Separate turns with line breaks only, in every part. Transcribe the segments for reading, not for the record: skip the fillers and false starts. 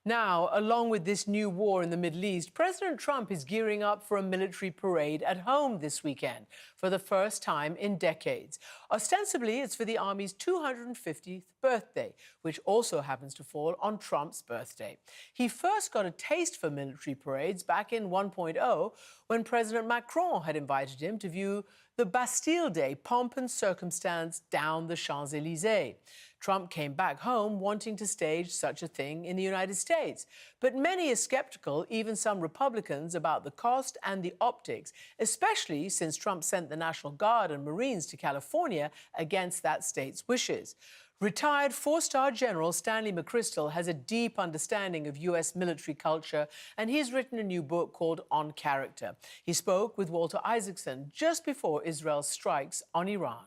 Now, along with this new war in the Middle East, President Trump is gearing up for a military parade at home this weekend for the first time in decades. Ostensibly, it's for the Army's 250th birthday, which also happens to fall on Trump's birthday. He first got a taste for military parades back in 1.0 when President Macron had invited him to view the Bastille Day pomp and circumstance down the Champs-Élysées. Trump came back home wanting to stage such a thing in the United States. But many are skeptical, even some Republicans, about the cost and the optics, especially since Trump sent the National Guard and Marines to California against that state's wishes. Retired four-star General Stanley McChrystal has a deep understanding of U.S. military culture, and he's written a new book called On Character. He spoke with Walter Isaacson just before Israel strikes on Iran.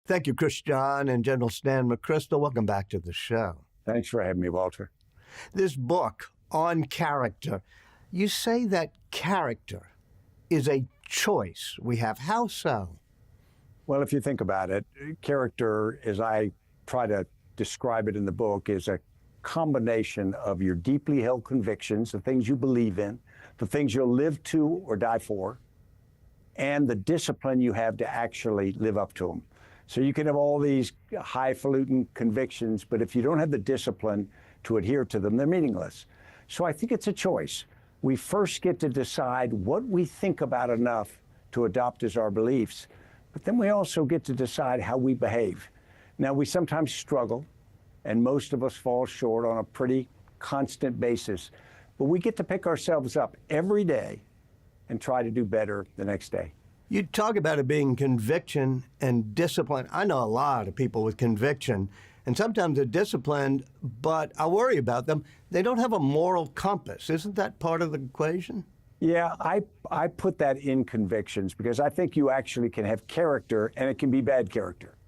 Thank you, Christian and General Stan McChrystal. Welcome back to the show.
Thanks for having me, Walter.
This book, On Character, you say that character is a choice we have. How so?
Well, if you think about it, character, as I try to describe it in the book, is a combination of your deeply held convictions, the things you believe in, the things you'll live to or die for, and the discipline you have to actually live up to them. So you can have all these highfalutin convictions, but if you don't have the discipline to adhere to them, they're meaningless. So I think it's a choice. We first get to decide what we think about enough to adopt as our beliefs, but then we also get to decide how we behave. Now, we sometimes struggle, and most of us fall short on a pretty constant basis, but we get to pick ourselves up every day and try to do better the next day.
You talk about it being conviction and discipline. I know a lot of people with conviction, and sometimes they're disciplined, but I worry about them. They don't have a moral compass. Isn't that part of the equation?
Yeah, I put that in convictions because I think you actually can have character, and it can be bad character.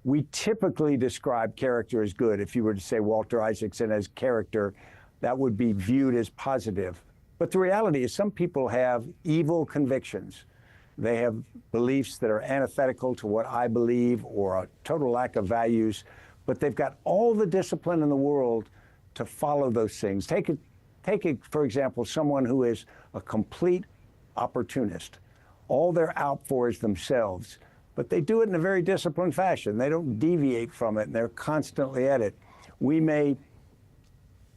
We typically describe character as good. If you were to say Walter Isaacson as character, that would be viewed as positive. But the reality is some people have evil convictions. They have beliefs that are antithetical to what I believe or a total lack of values, but they've got all the discipline in the world to follow those things. Take it, for example, someone who is a complete opportunist. All they're out for is themselves, but they do it in a very disciplined fashion. They don't deviate from it, and they're constantly at it. We may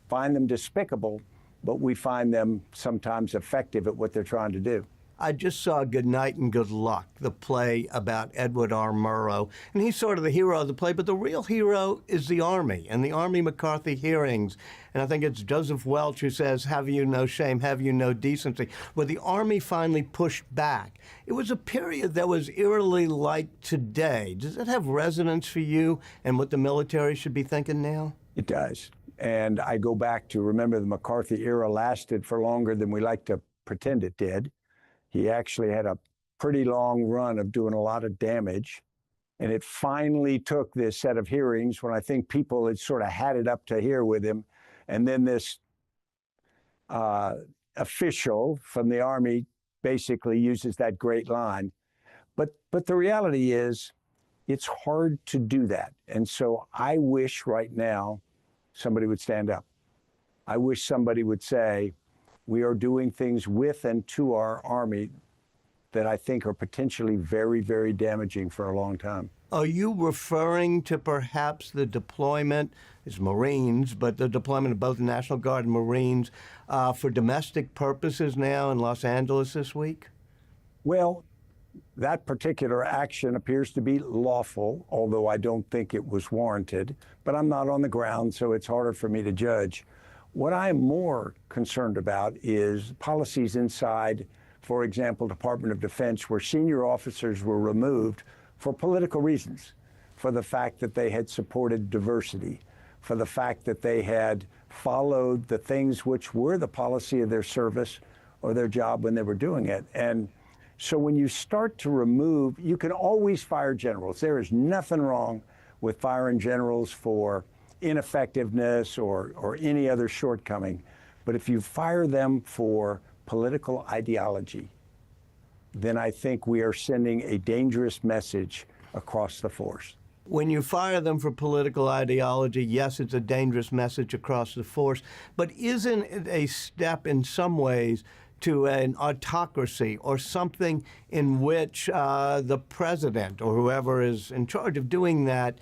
find them despicable, but we find them sometimes effective at what they're trying to do.
I just saw Good Night and Good Luck, the play about Edward R. Murrow, and he's sort of the hero of the play, but the real hero is the Army and the Army McCarthy hearings. And I think it's Joseph Welch who says, "Have you no shame, have you no decency?" Where the Army finally pushed back. It was a period that was eerily like today. Does it have resonance for you and what the military should be thinking now?
It does. And I go back to remember the McCarthy era lasted for longer than we like to pretend it did. He actually had a pretty long run of doing a lot of damage. And it finally took this set of hearings when I think people had sort of had it up to here with him. And then this official from the Army basically uses that great line. But the reality is, it's hard to do that. And so I wish right now somebody would stand up. I wish somebody would say, we are doing things with and to our Army that I think are potentially very, very damaging for a long time.
Are you referring to perhaps the deployment, as Marines, but the deployment of both the National Guard and Marines for domestic purposes now in Los Angeles this week?
Well, that particular action appears to be lawful, although I don't think it was warranted. But I'm not on the ground, so it's harder for me to judge. What I'm more concerned about is policies inside, for example, Department of Defense, where senior officers were removed for political reasons, for the fact that they had supported diversity, for the fact that they had followed the things which were the policy of their service or their job when they were doing it. And so when you start to remove, you can always fire generals. There is nothing wrong with firing generals for ineffectiveness or any other shortcoming. But if you fire them for political ideology, then I think we are sending a dangerous message across the force.
When you fire them for political ideology, yes, it's a dangerous message across the force, but isn't it a step in some ways to an autocracy or something in which the president or whoever is in charge of doing that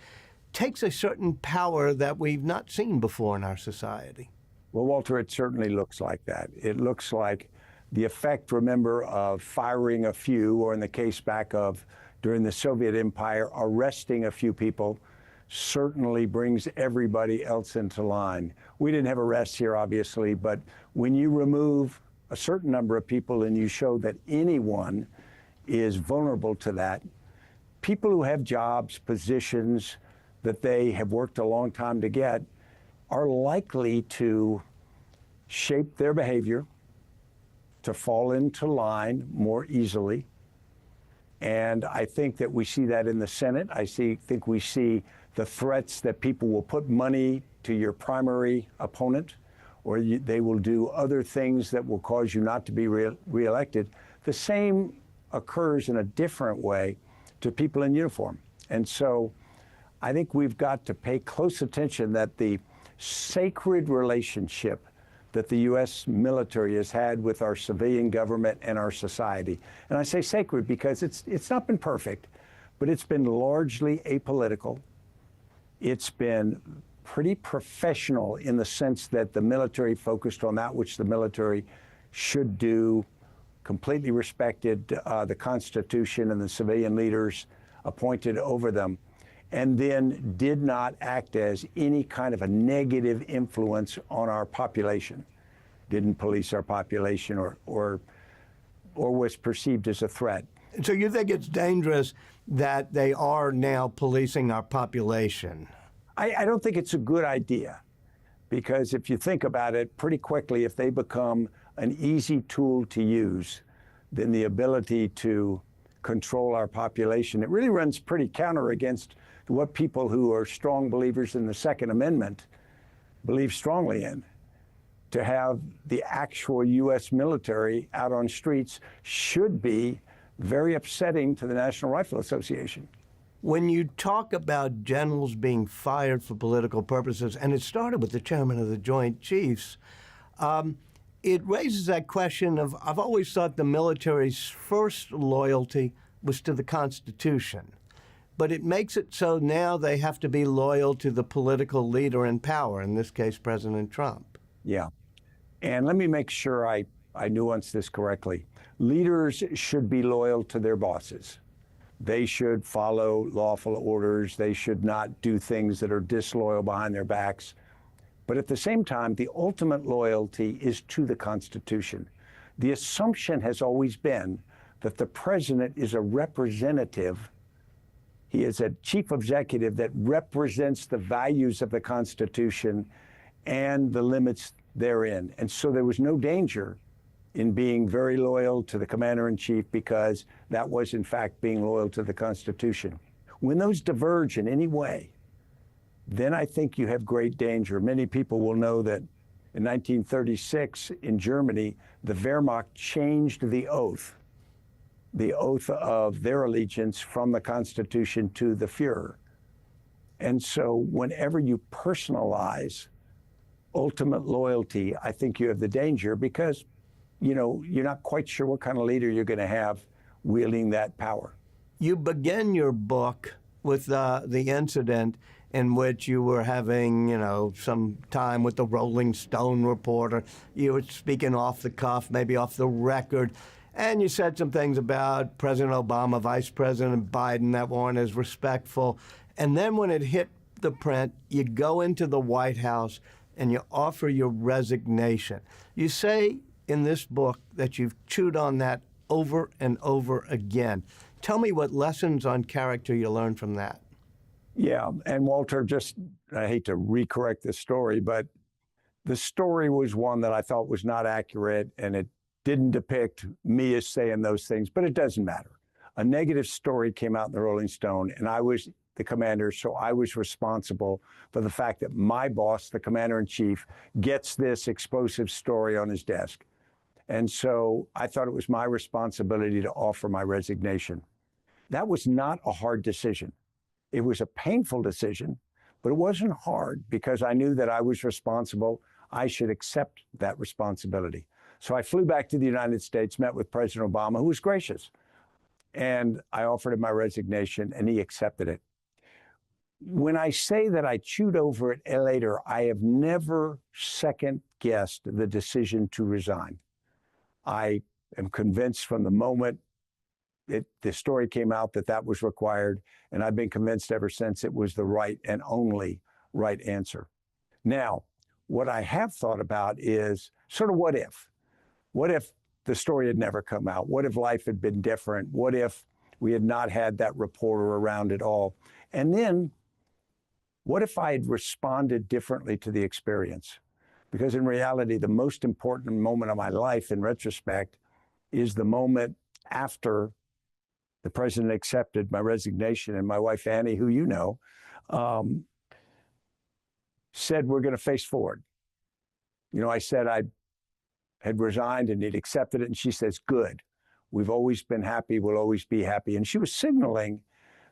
takes a certain power that we've not seen before in our society?
Well, Walter, it certainly looks like that. It looks like the effect, remember, of firing a few, or in the case back of during the Soviet Empire, arresting a few people, certainly brings everybody else into line. We didn't have arrests here, obviously, but when you remove a certain number of people and you show that anyone is vulnerable to that, people who have jobs, positions that they have worked a long time to get are likely to shape their behavior, to fall into line more easily. And I think that we see that in the Senate. Think we see the threats that people will put money to your primary opponent, or they will do other things that will cause you not to be reelected. The same occurs in a different way to people in uniform. And so I think we've got to pay close attention that the sacred relationship that the U.S. military has had with our civilian government and our society. And I say sacred because it's not been perfect, but it's been largely apolitical. It's been pretty professional in the sense that the military focused on that which the military should do, completely respected the Constitution and the civilian leaders appointed over them, and then did not act as any kind of a negative influence on our population, didn't police our population or was perceived as a threat.
So you think it's dangerous that they are now policing our population?
I don't think it's a good idea, because if you think about it, pretty quickly, if they become an easy tool to use, then the ability to control our population, it really runs pretty counter against what people who are strong believers in the Second Amendment believe strongly in. To have the actual U.S. military out on streets should be very upsetting to the National Rifle Association.
When you talk about generals being fired for political purposes, and it started with the chairman of the Joint Chiefs, it raises that question of, I've always thought the military's first loyalty was to the Constitution. But it makes it so now they have to be loyal to the political leader in power, in this case, President Trump.
Yeah. And let me make sure I nuance this correctly. Leaders should be loyal to their bosses. They should follow lawful orders. They should not do things that are disloyal behind their backs. But at the same time, the ultimate loyalty is to the Constitution. The assumption has always been that the president is a representative. He is a chief executive that represents the values of the Constitution and the limits therein. And so there was no danger in being very loyal to the commander-in-chief, because that was, in fact, being loyal to the Constitution. When those diverge in any way, then I think you have great danger. Many people will know that in 1936 in Germany, the Wehrmacht changed the oath of their allegiance from the Constitution to the Führer. And so whenever you personalize ultimate loyalty, I think you have the danger, because you're not quite sure what kind of leader you're going to have wielding that power.
You begin your book with the incident in which you were having, some time with the Rolling Stone reporter. You were speaking off the cuff, maybe off the record, and you said some things about President Obama, Vice President Biden that weren't as respectful. And then when it hit the print, you go into the White House and you offer your resignation. You say in this book that you've chewed on that over and over again. Tell me what lessons on character you learned from that.
Yeah, and Walter, I hate to recorrect this story, but the story was one that I thought was not accurate, and it didn't depict me as saying those things, but it doesn't matter. A negative story came out in the Rolling Stone, and I was the commander, so I was responsible for the fact that my boss, the commander-in-chief, gets this explosive story on his desk. And so I thought it was my responsibility to offer my resignation. That was not a hard decision. It was a painful decision, but it wasn't hard because I knew that I was responsible. I should accept that responsibility. So I flew back to the United States, met with President Obama, who was gracious. And I offered him my resignation, and he accepted it. When I say that I chewed over it later, I have never second-guessed the decision to resign. I am convinced from the moment the story came out that that was required, and I've been convinced ever since it was the right and only right answer. Now, what I have thought about is sort of what if? What if the story had never come out? What if life had been different? What if we had not had that reporter around it all? And then, what if I had responded differently to the experience? Because in reality, the most important moment of my life, in retrospect, is the moment after the president accepted my resignation, and my wife, Annie, who you know, said, we're going to face forward. You know, I said I had resigned and he'd accepted it, and she says, good. We've always been happy. We'll always be happy. And she was signaling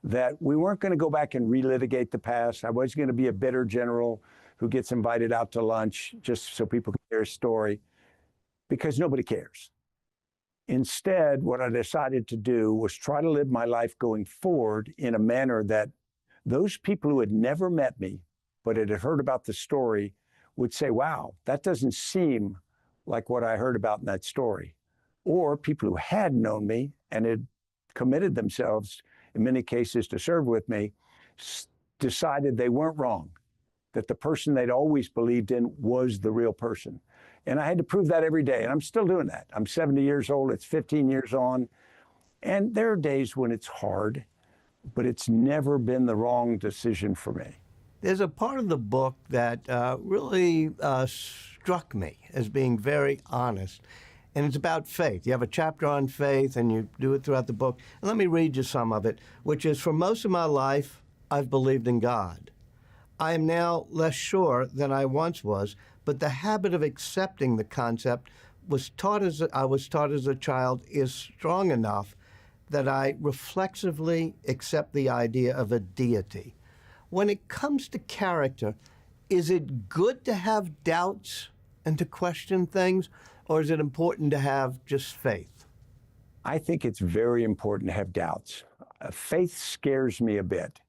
that we weren't going to go back and relitigate the past. I wasn't going to be a bitter general who gets invited out to lunch just so people can hear his story, because nobody cares. Instead, what I decided to do was try to live my life going forward in a manner that those people who had never met me but had heard about the story would say, wow, that doesn't seem like what I heard about in that story. Or people who had known me and had committed themselves, in many cases, to serve with me, decided they weren't wrong, that the person they'd always believed in was the real person. And I had to prove that every day, and I'm still doing that. I'm 70 years old, it's 15 years on, and there are days when it's hard, but it's never been the wrong decision for me.
There's a part of the book that really struck me as being very honest, and it's about faith. You have a chapter on faith, and you do it throughout the book. And let me read you some of it, which is, for most of my life, I've believed in God. I am now less sure than I once was, but the habit of accepting the concept I was taught as a child is strong enough that I reflexively accept the idea of a deity. When it comes to character, is it good to have doubts and to question things, or is it important to have just faith?
I think it's very important to have doubts. Faith scares me a bit,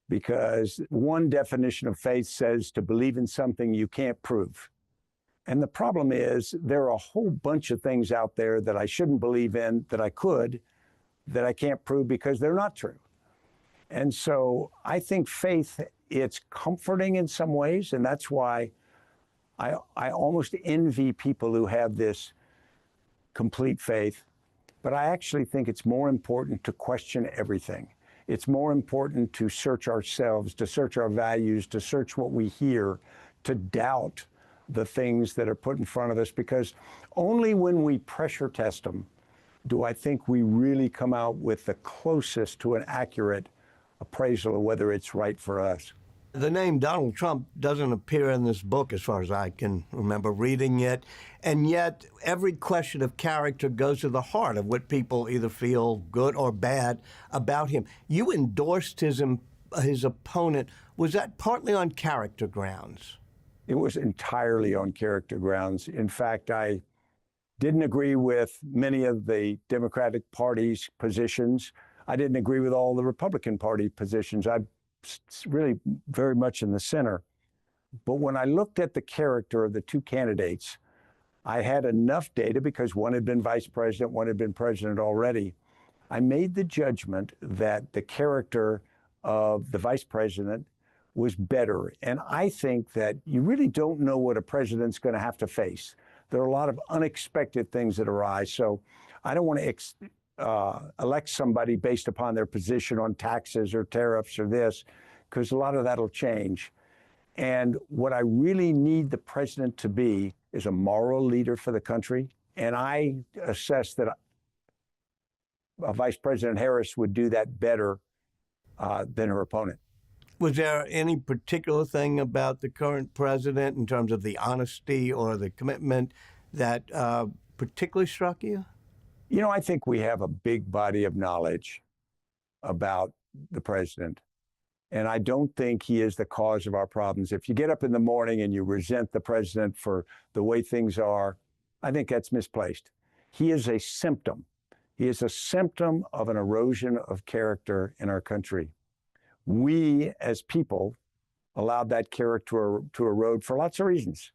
because one definition of faith says to believe in something you can't prove. And the problem is there are a whole bunch of things out there that I shouldn't believe in, that I could, that I can't prove because they're not true. And so I think faith, it's comforting in some ways, and that's why I almost envy people who have this complete faith. But I actually think it's more important to question everything. It's more important to search ourselves, to search our values, to search what we hear, to doubt the things that are put in front of us, because only when we pressure test them do I think we really come out with the closest to an accurate appraisal of whether it's right for us.
The name Donald Trump doesn't appear in this book as far as I can remember reading it, and yet every question of character goes to the heart of what people either feel good or bad about him. You endorsed his opponent. Was that partly on character grounds?
It was entirely on character grounds. In fact, I didn't agree with many of the Democratic Party's positions. I didn't agree with all the Republican Party positions. I'm really very much in the center. But when I looked at the character of the two candidates, I had enough data, because one had been vice president, one had been president already. I made the judgment that the character of the vice president was better. And I think that you really don't know what a president's going to have to face. There are a lot of unexpected things that arise. So I don't want to elect somebody based upon their position on taxes or tariffs or this, because a lot of that will change. And what I really need the president to be is a moral leader for the country. And I assess that Vice President Harris would do that better than her opponent.
Was there any particular thing about the current president in terms of the honesty or the commitment that particularly struck you?
You know, I think we have a big body of knowledge about the president. And I don't think he is the cause of our problems. If you get up in the morning and you resent the president for the way things are, I think that's misplaced. He is a symptom. He is a symptom of an erosion of character in our country. We, as people, allowed that character to erode for lots of reasons.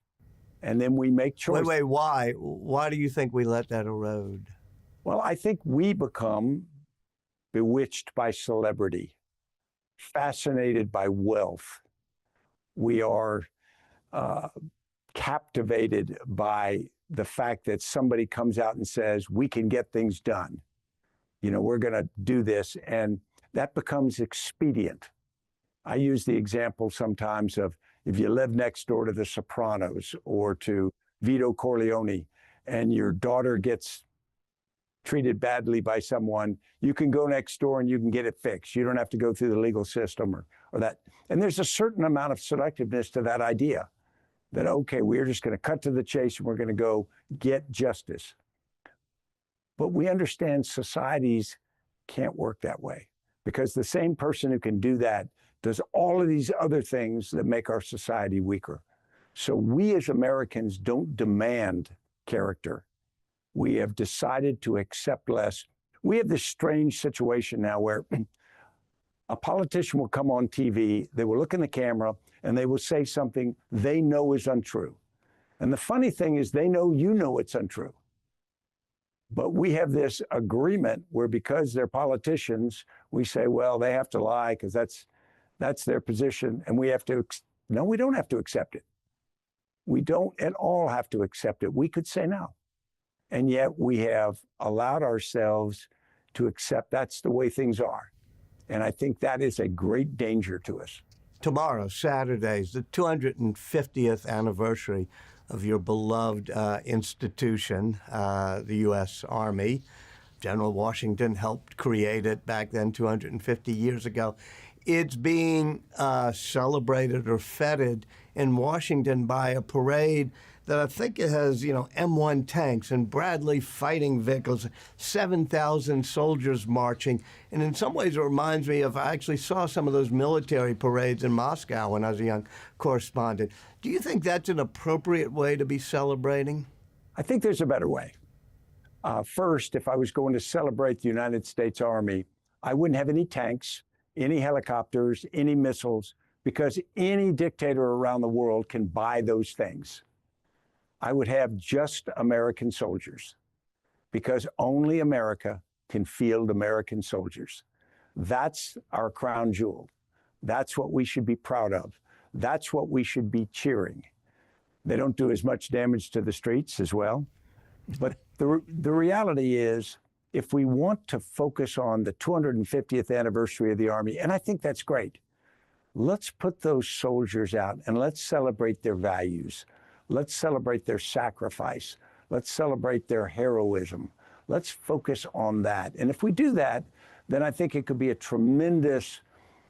And then we make choices.
Wait, why? Why do you think we let that erode?
Well, I think we become bewitched by celebrity, fascinated by wealth. We are captivated by the fact that somebody comes out and says, we can get things done. You know, we're going to do this. And that becomes expedient. I use the example sometimes of if you live next door to the Sopranos or to Vito Corleone and your daughter gets treated badly by someone, you can go next door and you can get it fixed. You don't have to go through the legal system or that. And there's a certain amount of selectiveness to that idea that, okay, we're just going to cut to the chase and we're going to go get justice. But we understand societies can't work that way because the same person who can do that does all of these other things that make our society weaker. So we as Americans don't demand character. We have decided to accept less. We have this strange situation now where a politician will come on TV, they will look in the camera, and they will say something they know is untrue. And the funny thing is they know you know it's untrue. But we have this agreement where because they're politicians, we say, well, they have to lie because that's their position. And we have to, no, we don't have to accept it. We don't at all have to accept it. We could say no. And yet we have allowed ourselves to accept that's the way things are. And I think that is a great danger to us.
Tomorrow, Saturday, is the 250th anniversary of your beloved institution, the U.S. Army. General Washington helped create it back then 250 years ago. It's being celebrated or feted in Washington by a parade that I think it has, M1 tanks and Bradley fighting vehicles, 7,000 soldiers marching. And in some ways it reminds me of, I actually saw some of those military parades in Moscow when I was a young correspondent. Do you think that's an appropriate way to be celebrating?
I think there's a better way. First, if I was going to celebrate the United States Army, I wouldn't have any tanks, any helicopters, any missiles, because any dictator around the world can buy those things. I would have just American soldiers, because only America can field American soldiers. That's our crown jewel. That's what we should be proud of. That's what we should be cheering. They don't do as much damage to the streets as well. But the reality is, if we want to focus on the 250th anniversary of the Army, and I think that's great, let's put those soldiers out and let's celebrate their values. Let's celebrate their sacrifice. Let's celebrate their heroism. Let's focus on that. And if we do that, then I think it could be a tremendous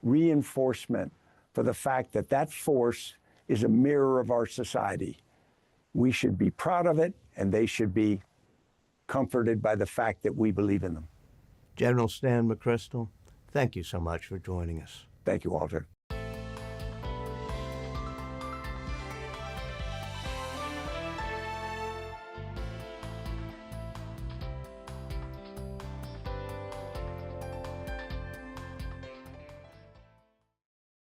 reinforcement for the fact that that force is a mirror of our society. We should be proud of it, and they should be comforted by the fact that we believe in them.
General Stan McChrystal, thank you so much for joining us.
Thank you, Walter.